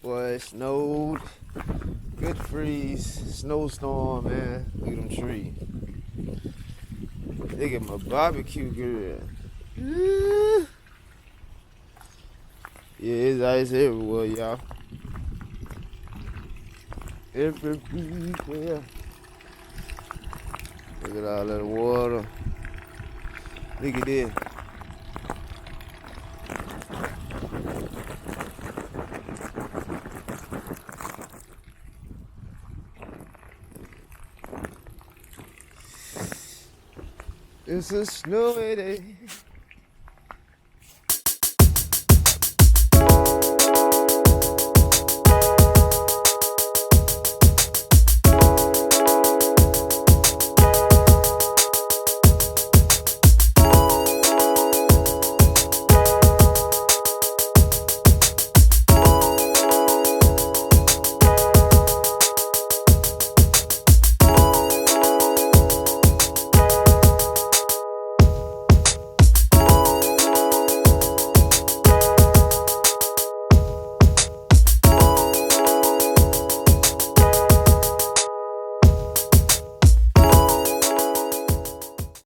Boy, it snowed. Good freeze. Snowstorm, man. Look at them trees. Look at my barbecue grill. Yeah, it's ice everywhere, y'all. Everywhere. Look at all that water. Look at this. It's a snowy day.